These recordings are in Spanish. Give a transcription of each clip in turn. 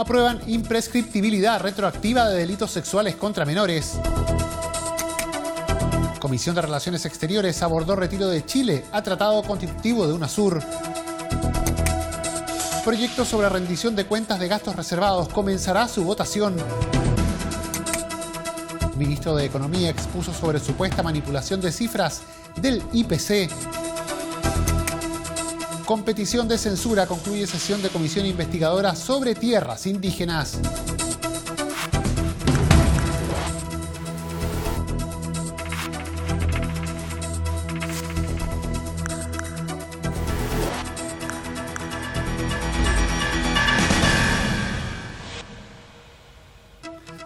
aprueban imprescriptibilidad retroactiva de delitos sexuales contra menores. Comisión de Relaciones Exteriores abordó retiro de Chile a tratado constitutivo de UNASUR. Proyecto sobre rendición de cuentas de gastos reservados comenzará su votación. Ministro de Economía expuso sobre supuesta manipulación de cifras del IPC. Competición de censura concluye sesión de comisión investigadora sobre tierras indígenas.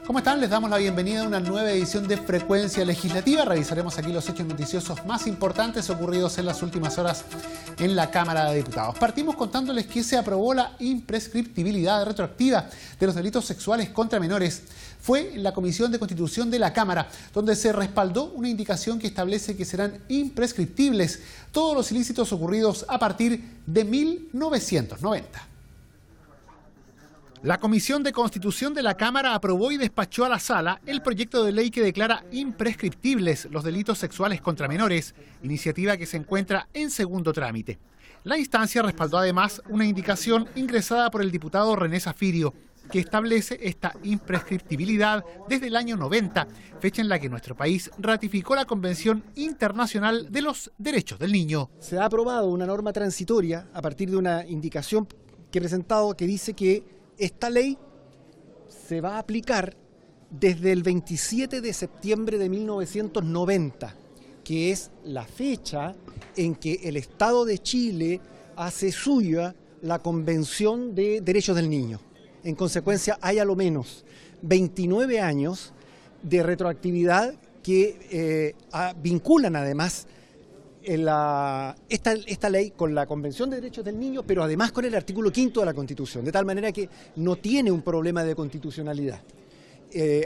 ¿Cómo están? Les damos la bienvenida a una nueva edición de Frecuencia Legislativa. Revisaremos aquí los hechos noticiosos más importantes ocurridos en las últimas horas en la Cámara de Diputados. Partimos contándoles que se aprobó la imprescriptibilidad retroactiva de los delitos sexuales contra menores. Fue en la Comisión de Constitución de la Cámara, donde se respaldó una indicación que establece que serán imprescriptibles todos los ilícitos ocurridos a partir de 1990. La Comisión de Constitución de la Cámara aprobó y despachó a la Sala el proyecto de ley que declara imprescriptibles los delitos sexuales contra menores, iniciativa que se encuentra en segundo trámite. La instancia respaldó además una indicación ingresada por el diputado René Zafirio, que establece esta imprescriptibilidad desde el año 90, fecha en la que nuestro país ratificó la Convención Internacional de los Derechos del Niño. Se ha aprobado una norma transitoria a partir de una indicación que he presentado que dice que esta ley se va a aplicar desde el 27 de septiembre de 1990, que es la fecha en que el Estado de Chile hace suya la Convención de Derechos del Niño. En consecuencia, hay a lo menos 29 años de retroactividad que vinculan además esta ley con la Convención de Derechos del Niño, pero además con el artículo 5º de la Constitución, de tal manera que no tiene un problema de constitucionalidad.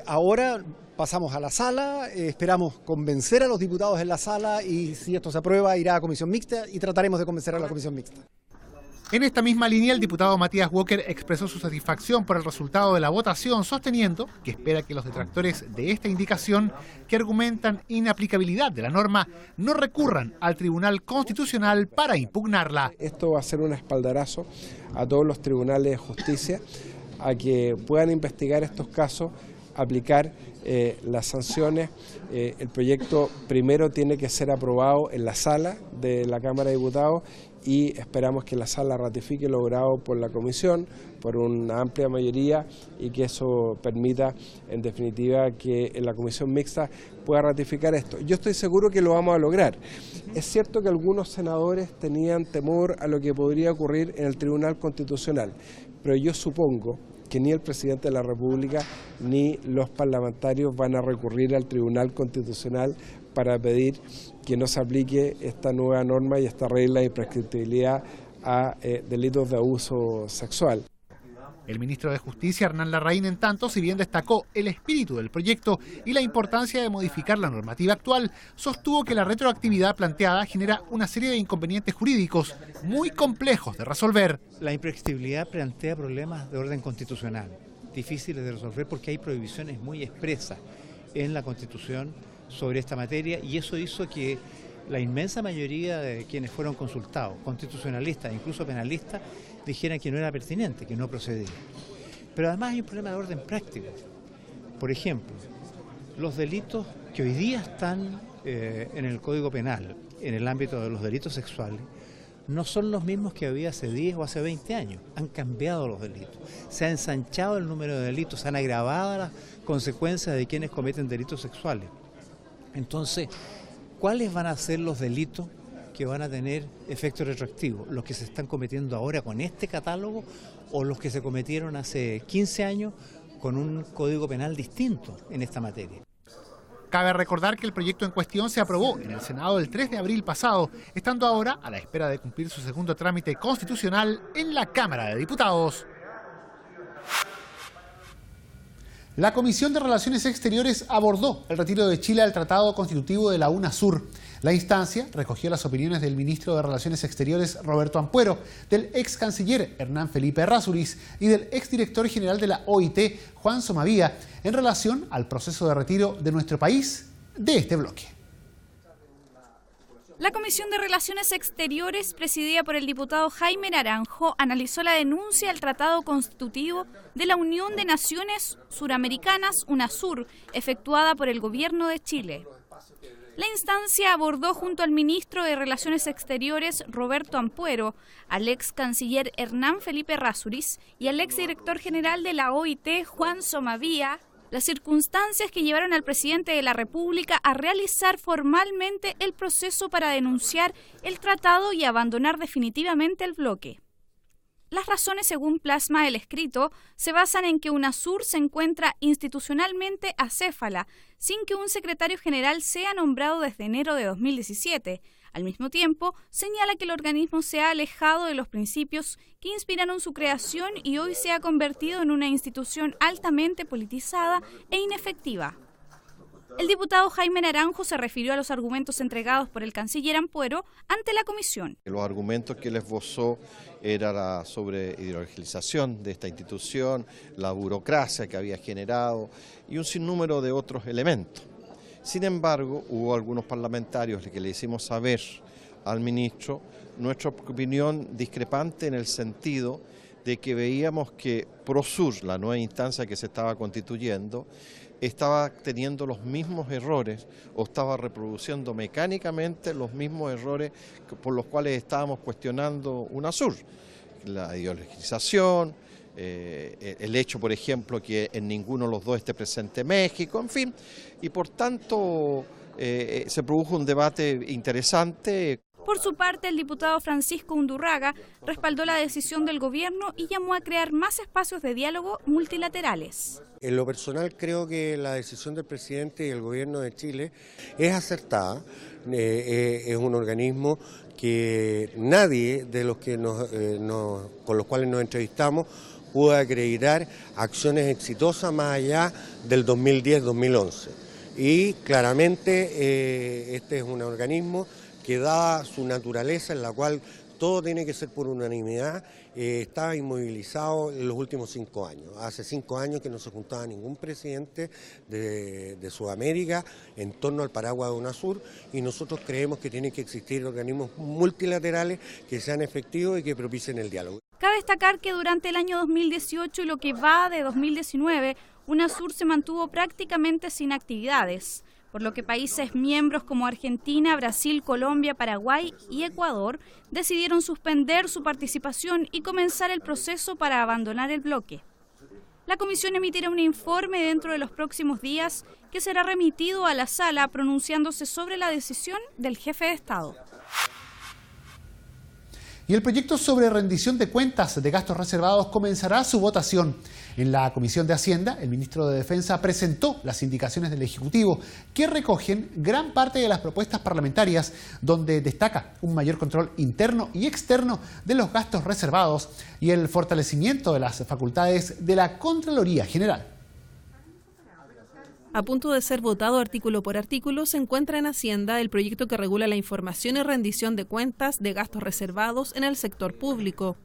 Ahora pasamos a la sala, esperamos convencer a los diputados en la sala y si esto se aprueba irá a comisión mixta y trataremos de convencer a la comisión mixta. En esta misma línea, el diputado Matías Walker expresó su satisfacción por el resultado de la votación, sosteniendo que espera que los detractores de esta indicación, que argumentan inaplicabilidad de la norma, no recurran al Tribunal Constitucional para impugnarla. Esto va a ser un espaldarazo a todos los tribunales de justicia, a que puedan investigar estos casos, aplicar las sanciones. El proyecto primero tiene que ser aprobado en la sala de la Cámara de Diputados y esperamos que la sala ratifique lo logrado por la comisión por una amplia mayoría y que eso permita en definitiva que en la comisión mixta pueda ratificar esto. Yo estoy seguro que lo vamos a lograr. Es cierto que algunos senadores tenían temor a lo que podría ocurrir en el Tribunal Constitucional, pero yo supongo que ni el presidente de la República ni los parlamentarios van a recurrir al Tribunal Constitucional para pedir que no se aplique esta nueva norma y esta regla de prescriptibilidad a delitos de abuso sexual. El ministro de Justicia, Hernán Larraín, en tanto, si bien destacó el espíritu del proyecto y la importancia de modificar la normativa actual, sostuvo que la retroactividad planteada genera una serie de inconvenientes jurídicos muy complejos de resolver. La imprescriptibilidad plantea problemas de orden constitucional, difíciles de resolver porque hay prohibiciones muy expresas en la Constitución sobre esta materia y eso hizo que la inmensa mayoría de quienes fueron consultados, constitucionalistas e incluso penalistas, dijeran que no era pertinente, que no procedía. Pero además hay un problema de orden práctico. Por ejemplo, los delitos que hoy día están en el Código Penal, en el ámbito de los delitos sexuales, no son los mismos que había hace 10 o hace 20 años. Han cambiado los delitos, se ha ensanchado el número de delitos, se han agravado las consecuencias de quienes cometen delitos sexuales. Entonces, ¿cuáles van a ser los delitos que van a tener efecto retroactivo? ¿Los que se están cometiendo ahora con este catálogo o los que se cometieron hace 15 años con un código penal distinto en esta materia? Cabe recordar que el proyecto en cuestión se aprobó en el Senado el 3 de abril pasado, estando ahora a la espera de cumplir su segundo trámite constitucional en la Cámara de Diputados. La Comisión de Relaciones Exteriores abordó el retiro de Chile al Tratado Constitutivo de la UNASUR. La instancia recogió las opiniones del ministro de Relaciones Exteriores Roberto Ampuero, del ex canciller Hernán Felipe Errázuriz y del exdirector general de la OIT, Juan Somavía, en relación al proceso de retiro de nuestro país de este bloque. La Comisión de Relaciones Exteriores, presidida por el diputado Jaime Naranjo, analizó la denuncia al Tratado Constitutivo de la Unión de Naciones Suramericanas, UNASUR, efectuada por el Gobierno de Chile. La instancia abordó junto al ministro de Relaciones Exteriores, Roberto Ampuero, al ex canciller Hernán Felipe Errázuriz y al ex director general de la OIT, Juan Somavía, las circunstancias que llevaron al presidente de la República a realizar formalmente el proceso para denunciar el tratado y abandonar definitivamente el bloque. Las razones, según plasma el escrito, se basan en que UNASUR se encuentra institucionalmente acéfala, sin que un secretario general sea nombrado desde enero de 2017. Al mismo tiempo, señala que el organismo se ha alejado de los principios que inspiraron su creación y hoy se ha convertido en una institución altamente politizada e inefectiva. El diputado Jaime Naranjo se refirió a los argumentos entregados por el canciller Ampuero ante la comisión. Los argumentos que él esbozó era la sobreideologización de esta institución, la burocracia que había generado y un sinnúmero de otros elementos. Sin embargo, hubo algunos parlamentarios que le hicimos saber al ministro nuestra opinión discrepante en el sentido de que veíamos que Prosur, la nueva instancia que se estaba constituyendo, estaba teniendo los mismos errores o estaba reproduciendo mecánicamente los mismos errores por los cuales estábamos cuestionando UNASUR. La ideologización, el hecho, por ejemplo, que en ninguno de los dos esté presente México, en fin, y por tanto se produjo un debate interesante. Por su parte, el diputado Francisco Undurraga respaldó la decisión del gobierno y llamó a crear más espacios de diálogo multilaterales. En lo personal creo que la decisión del presidente y el gobierno de Chile es acertada, es un organismo que nadie de los que con los cuales nos entrevistamos pudo acreditar acciones exitosas más allá del 2010-2011. Y claramente este es un organismo que dada su naturaleza en la cual todo tiene que ser por unanimidad, está inmovilizado en los últimos 5 años. Hace 5 años que no se juntaba ningún presidente de Sudamérica en torno al paraguas de UNASUR y nosotros creemos que tienen que existir organismos multilaterales que sean efectivos y que propicien el diálogo. Cabe destacar que durante el año 2018 y lo que va de 2019, UNASUR se mantuvo prácticamente sin actividades, por lo que países miembros como Argentina, Brasil, Colombia, Paraguay y Ecuador decidieron suspender su participación y comenzar el proceso para abandonar el bloque. La comisión emitirá un informe dentro de los próximos días que será remitido a la sala pronunciándose sobre la decisión del jefe de Estado. Y el proyecto sobre rendición de cuentas de gastos reservados comenzará su votación. En la Comisión de Hacienda, el ministro de Defensa presentó las indicaciones del Ejecutivo que recogen gran parte de las propuestas parlamentarias, donde destaca un mayor control interno y externo de los gastos reservados y el fortalecimiento de las facultades de la Contraloría General. A punto de ser votado artículo por artículo, se encuentra en Hacienda el proyecto que regula la información y rendición de cuentas de gastos reservados en el sector público.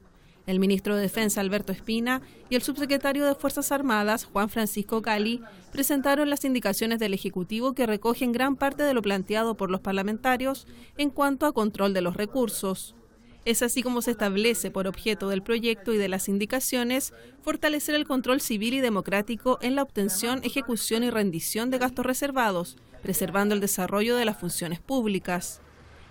El ministro de Defensa, Alberto Espina, y el subsecretario de Fuerzas Armadas, Juan Francisco Cali, presentaron las indicaciones del Ejecutivo que recogen gran parte de lo planteado por los parlamentarios en cuanto a control de los recursos. Es así como se establece por objeto del proyecto y de las indicaciones fortalecer el control civil y democrático en la obtención, ejecución y rendición de gastos reservados, preservando el desarrollo de las funciones públicas.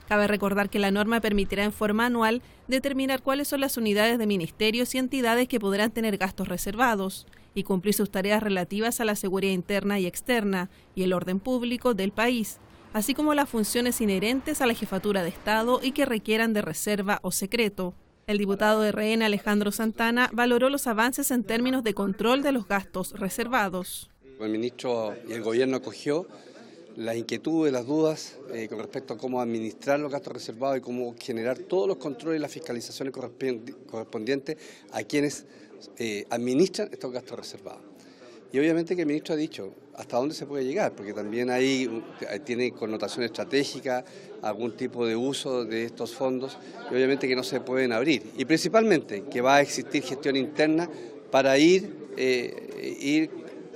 Cabe recordar que la norma permitirá en forma anual determinar cuáles son las unidades de ministerios y entidades que podrán tener gastos reservados y cumplir sus tareas relativas a la seguridad interna y externa y el orden público del país, así como las funciones inherentes a la jefatura de Estado y que requieran de reserva o secreto. El diputado de RN, Alejandro Santana, valoró los avances en términos de control de los gastos reservados. El ministro y el gobierno acogió las inquietudes, las dudas con respecto a cómo administrar los gastos reservados y cómo generar todos los controles y las fiscalizaciones correspondientes a quienes administran estos gastos reservados. Y obviamente que el ministro ha dicho hasta dónde se puede llegar, porque también tiene connotación estratégica, algún tipo de uso de estos fondos, y obviamente que no se pueden abrir. Y principalmente que va a existir gestión interna para ir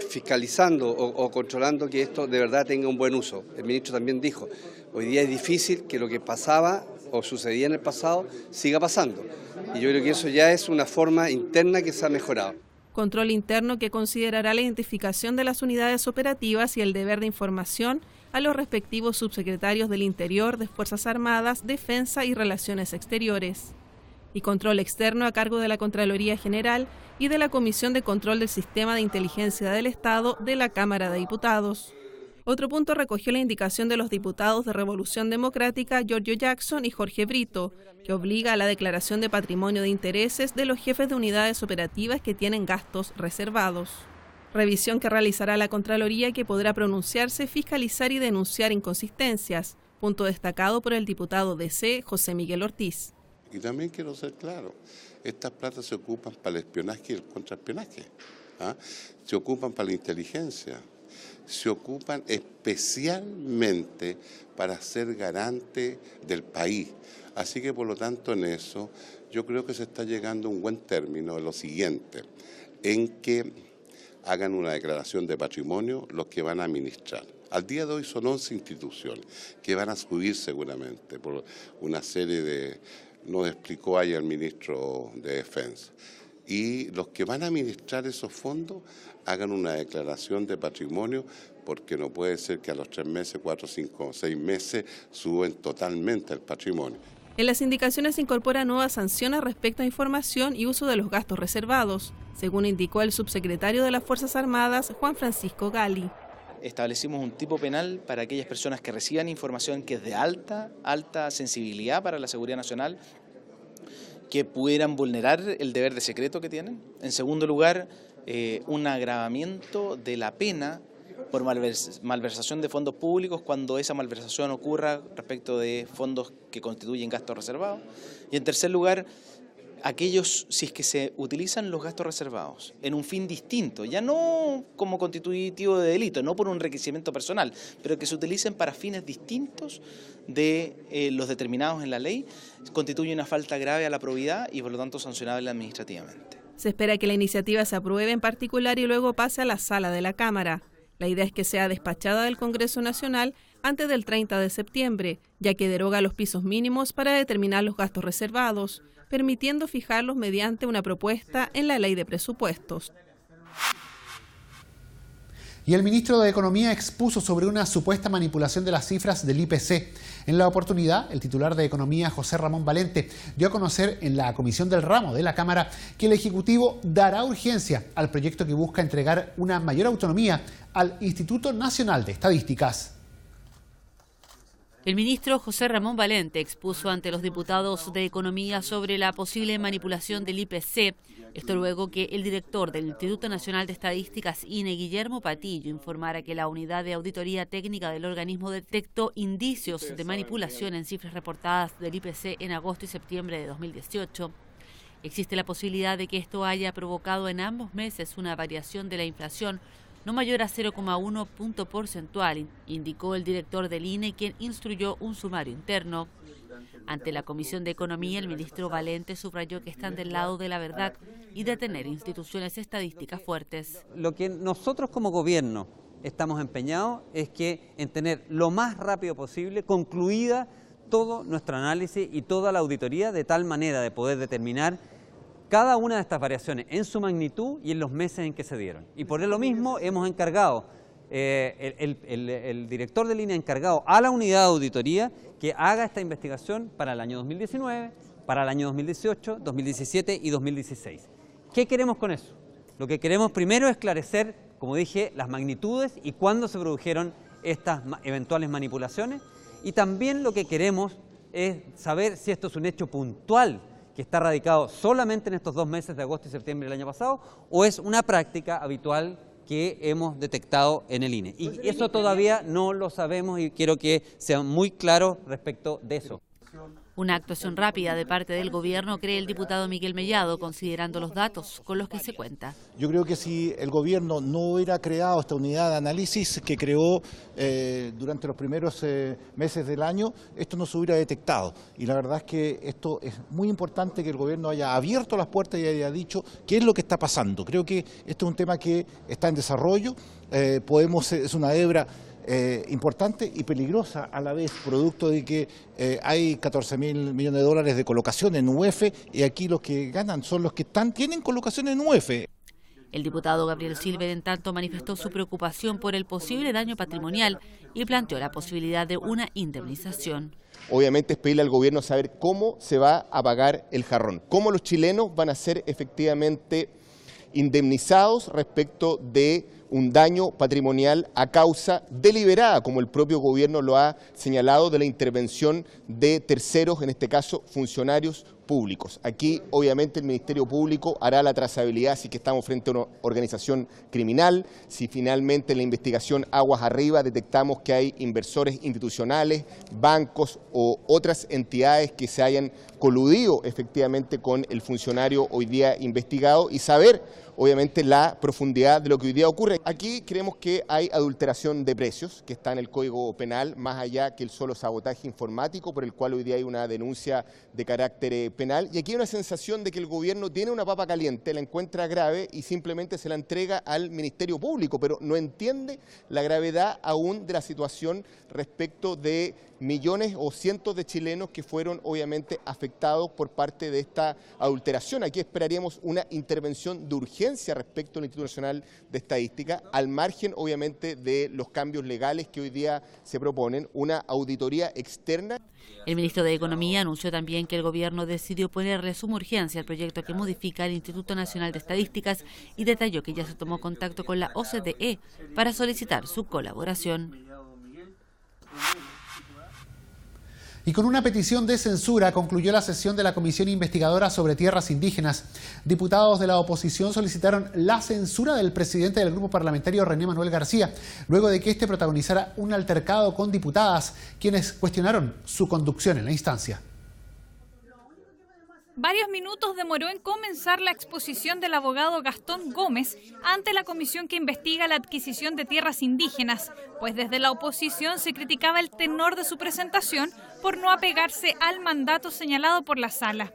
fiscalizando o controlando que esto de verdad tenga un buen uso. El ministro también dijo, hoy día es difícil que lo que pasaba o sucedía en el pasado siga pasando. Y yo creo que eso ya es una forma interna que se ha mejorado. Control interno que considerará la identificación de las unidades operativas y el deber de información a los respectivos subsecretarios del Interior, de Fuerzas Armadas, Defensa y Relaciones Exteriores. Y control externo a cargo de la Contraloría General y de la Comisión de Control del Sistema de Inteligencia del Estado de la Cámara de Diputados. Otro punto recogió la indicación de los diputados de Revolución Democrática, Giorgio Jackson y Jorge Brito, que obliga a la declaración de patrimonio de intereses de los jefes de unidades operativas que tienen gastos reservados. Revisión que realizará la Contraloría, que podrá pronunciarse, fiscalizar y denunciar inconsistencias, punto destacado por el diputado DC, José Miguel Ortiz. Y también quiero ser claro, estas platas se ocupan para el espionaje y el contraespionaje, se ocupan para la inteligencia, se ocupan especialmente para ser garante del país. Así que por lo tanto en eso yo creo que se está llegando a un buen término de lo siguiente, en que hagan una declaración de patrimonio los que van a administrar. Al día de hoy son 11 instituciones que van a subir seguramente por una serie de, nos explicó ayer el ministro de Defensa. Y los que van a administrar esos fondos hagan una declaración de patrimonio, porque no puede ser que a los 3 meses, 4, 5, 6 meses suben totalmente el patrimonio. En las indicaciones se incorporan nuevas sanciones respecto a información y uso de los gastos reservados, según indicó el subsecretario de las Fuerzas Armadas, Juan Francisco Gali. Establecimos un tipo penal para aquellas personas que reciban información que es de alta sensibilidad para la seguridad nacional, que pudieran vulnerar el deber de secreto que tienen. En segundo lugar, un agravamiento de la pena por malversación de fondos públicos cuando esa malversación ocurra respecto de fondos que constituyen gastos reservados. Y en tercer lugar, aquellos, si es que se utilizan los gastos reservados en un fin distinto, ya no como constitutivo de delito, no por un enriquecimiento personal, pero que se utilicen para fines distintos de los determinados en la ley, constituye una falta grave a la probidad y por lo tanto sancionable administrativamente. Se espera que la iniciativa se apruebe en particular y luego pase a la sala de la Cámara. La idea es que sea despachada del Congreso Nacional antes del 30 de septiembre, ya que deroga los pisos mínimos para determinar los gastos reservados, permitiendo fijarlos mediante una propuesta en la Ley de Presupuestos. Y el ministro de Economía expuso sobre una supuesta manipulación de las cifras del IPC. En la oportunidad, el titular de Economía, José Ramón Valente, dio a conocer en la Comisión del Ramo de la Cámara que el Ejecutivo dará urgencia al proyecto que busca entregar una mayor autonomía al Instituto Nacional de Estadísticas. El ministro José Ramón Valente expuso ante los diputados de Economía sobre la posible manipulación del IPC, esto luego que el director del Instituto Nacional de Estadísticas, INE, Guillermo Patillo, informara que la unidad de auditoría técnica del organismo detectó indicios de manipulación en cifras reportadas del IPC en agosto y septiembre de 2018. Existe la posibilidad de que esto haya provocado en ambos meses una variación de la inflación no mayor a 0,1 punto porcentual, indicó el director del INE, quien instruyó un sumario interno. Ante la Comisión de Economía, el ministro Valente subrayó que están del lado de la verdad y de tener instituciones estadísticas fuertes. Lo que nosotros como gobierno estamos empeñados es que en tener lo más rápido posible concluida todo nuestro análisis y toda la auditoría, de tal manera de poder determinar cada una de estas variaciones en su magnitud y en los meses en que se dieron. Y por lo mismo hemos encargado, el director del INE ha encargado a la unidad de auditoría que haga esta investigación para el año 2019, para el año 2018, 2017 y 2016. ¿Qué queremos con eso? Lo que queremos primero es esclarecer, como dije, las magnitudes y cuándo se produjeron estas eventuales manipulaciones, y también lo que queremos es saber si esto es un hecho puntual que está radicado solamente en estos 2 meses de agosto y septiembre del año pasado, o es una práctica habitual que hemos detectado en el INE. Y eso todavía no lo sabemos y quiero que sean muy claros respecto de eso. Una actuación rápida de parte del gobierno, cree el diputado Miguel Mellado, considerando los datos con los que se cuenta. Yo creo que si el gobierno no hubiera creado esta unidad de análisis que creó durante los primeros meses del año, esto no se hubiera detectado. Y la verdad es que esto es muy importante, que el gobierno haya abierto las puertas y haya dicho qué es lo que está pasando. Creo que esto es un tema que está en desarrollo, es una hebra importante y peligrosa a la vez, producto de que hay 14.000 millones de dólares de colocación en UEF, y aquí los que ganan son los que tienen colocación en UEF. El diputado Gabriel Silver, en tanto, manifestó su preocupación por el posible daño patrimonial y planteó la posibilidad de una indemnización. Obviamente es pedirle al gobierno saber cómo se va a pagar el jarrón, cómo los chilenos van a ser efectivamente indemnizados respecto de un daño patrimonial a causa deliberada, como el propio gobierno lo ha señalado, de la intervención de terceros, en este caso funcionarios públicos. Aquí obviamente el Ministerio Público hará la trazabilidad si que estamos frente a una organización criminal, si finalmente en la investigación aguas arriba detectamos que hay inversores institucionales, bancos o otras entidades que se hayan coludido efectivamente con el funcionario hoy día investigado, y saber obviamente la profundidad de lo que hoy día ocurre. Aquí creemos que hay adulteración de precios, que está en el Código Penal, más allá que el solo sabotaje informático, por el cual hoy día hay una denuncia de carácter penal. Y aquí hay una sensación de que el gobierno tiene una papa caliente, la encuentra grave y simplemente se la entrega al Ministerio Público, pero no entiende la gravedad aún de la situación respecto de millones o cientos de chilenos que fueron obviamente afectados por parte de esta adulteración. Aquí esperaríamos una intervención de urgencia respecto al Instituto Nacional de Estadística, al margen obviamente de los cambios legales que hoy día se proponen, una auditoría externa. El ministro de Economía anunció también que el gobierno decidió ponerle suma urgencia al proyecto que modifica el Instituto Nacional de Estadísticas y detalló que ya se tomó contacto con la OCDE para solicitar su colaboración. Y con una petición de censura concluyó la sesión de la Comisión Investigadora sobre Tierras Indígenas. Diputados de la oposición solicitaron la censura del presidente del grupo parlamentario, René Manuel García, luego de que éste protagonizara un altercado con diputadas, quienes cuestionaron su conducción en la instancia. Varios minutos demoró en comenzar la exposición del abogado Gastón Gómez ante la comisión que investiga la adquisición de tierras indígenas, pues desde la oposición se criticaba el tenor de su presentación por no apegarse al mandato señalado por la sala.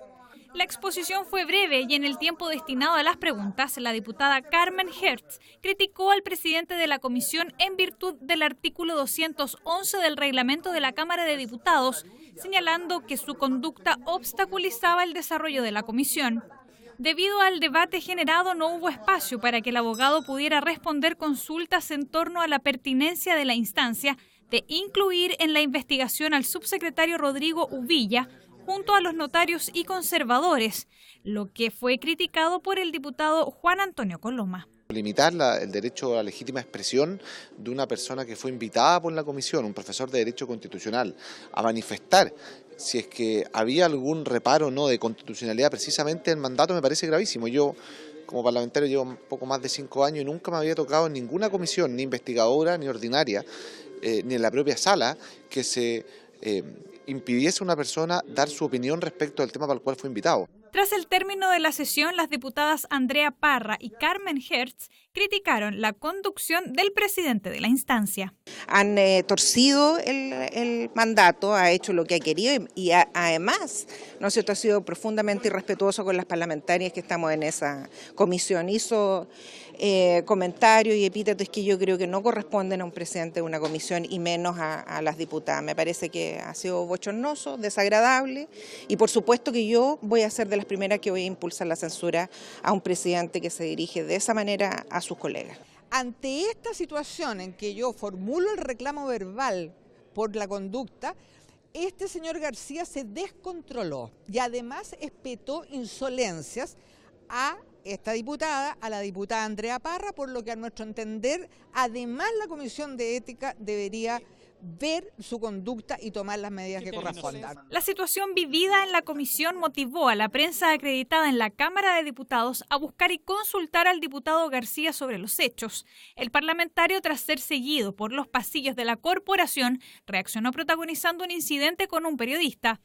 La exposición fue breve y en el tiempo destinado a las preguntas, la diputada Carmen Hertz criticó al presidente de la comisión en virtud del artículo 211 del reglamento de la Cámara de Diputados, señalando que su conducta obstaculizaba el desarrollo de la comisión. Debido al debate generado, no hubo espacio para que el abogado pudiera responder consultas en torno a la pertinencia de la instancia de incluir en la investigación al subsecretario Rodrigo Uvilla, junto a los notarios y conservadores, lo que fue criticado por el diputado Juan Antonio Coloma. Limitar el derecho a la legítima expresión de una persona que fue invitada por la comisión, un profesor de Derecho Constitucional, a manifestar si es que había algún reparo o no de constitucionalidad precisamente el mandato, me parece gravísimo. Yo, como parlamentario, llevo un poco más de 5 años y nunca me había tocado en ninguna comisión, ni investigadora, ni ordinaria, ni en la propia sala, que se impidiese a una persona dar su opinión respecto al tema para el cual fue invitado. Tras el término de la sesión, las diputadas Andrea Parra y Carmen Hertz criticaron la conducción del presidente de la instancia. Han torcido el mandato, ha hecho lo que ha querido y además, ¿no es cierto?, ha sido profundamente irrespetuoso con las parlamentarias que estamos en esa comisión. Hizo comentarios y epítetos que yo creo que no corresponden a un presidente de una comisión y menos a las diputadas. Me parece que ha sido bochornoso, desagradable y por supuesto que yo voy a ser de las primeras que voy a impulsar la censura a un presidente que se dirige de esa manera a sus colegas. Ante esta situación en que yo formulo el reclamo verbal por la conducta, este señor García se descontroló y además espetó insolencias a esta diputada, a la diputada Andrea Parra, por lo que a nuestro entender, además la Comisión de Ética debería ver su conducta y tomar las medidas que correspondan. La situación vivida en la comisión motivó a la prensa acreditada en la Cámara de Diputados a buscar y consultar al diputado García sobre los hechos. El parlamentario, tras ser seguido por los pasillos de la corporación, reaccionó protagonizando un incidente con un periodista.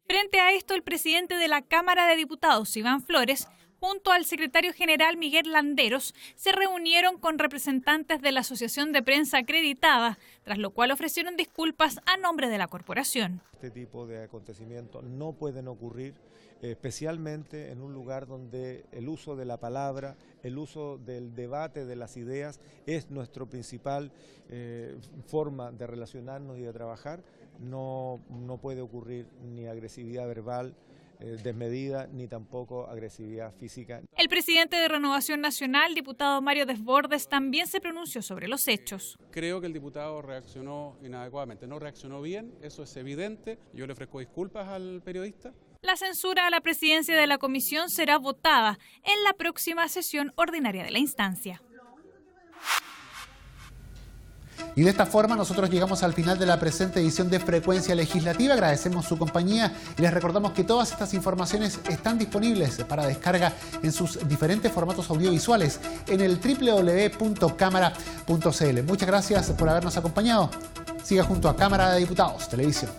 Frente a esto, el presidente de la Cámara de Diputados, Iván Flores, junto al secretario general Miguel Landeros, se reunieron con representantes de la Asociación de Prensa Acreditada, tras lo cual ofrecieron disculpas a nombre de la corporación. Este tipo de acontecimientos no pueden ocurrir, especialmente en un lugar donde el uso de la palabra, el uso del debate de las ideas es nuestra principal forma de relacionarnos y de trabajar. No puede ocurrir ni agresividad verbal desmedida, ni tampoco agresividad física. El presidente de Renovación Nacional, diputado Mario Desbordes, también se pronunció sobre los hechos. Creo que el diputado reaccionó inadecuadamente, no reaccionó bien, eso es evidente. Yo le ofrezco disculpas al periodista. La censura a la presidencia de la comisión será votada en la próxima sesión ordinaria de la instancia. Y de esta forma nosotros llegamos al final de la presente edición de Frecuencia Legislativa. Agradecemos su compañía y les recordamos que todas estas informaciones están disponibles para descarga en sus diferentes formatos audiovisuales en el www.cámara.cl. Muchas gracias por habernos acompañado. Siga junto a Cámara de Diputados Televisión.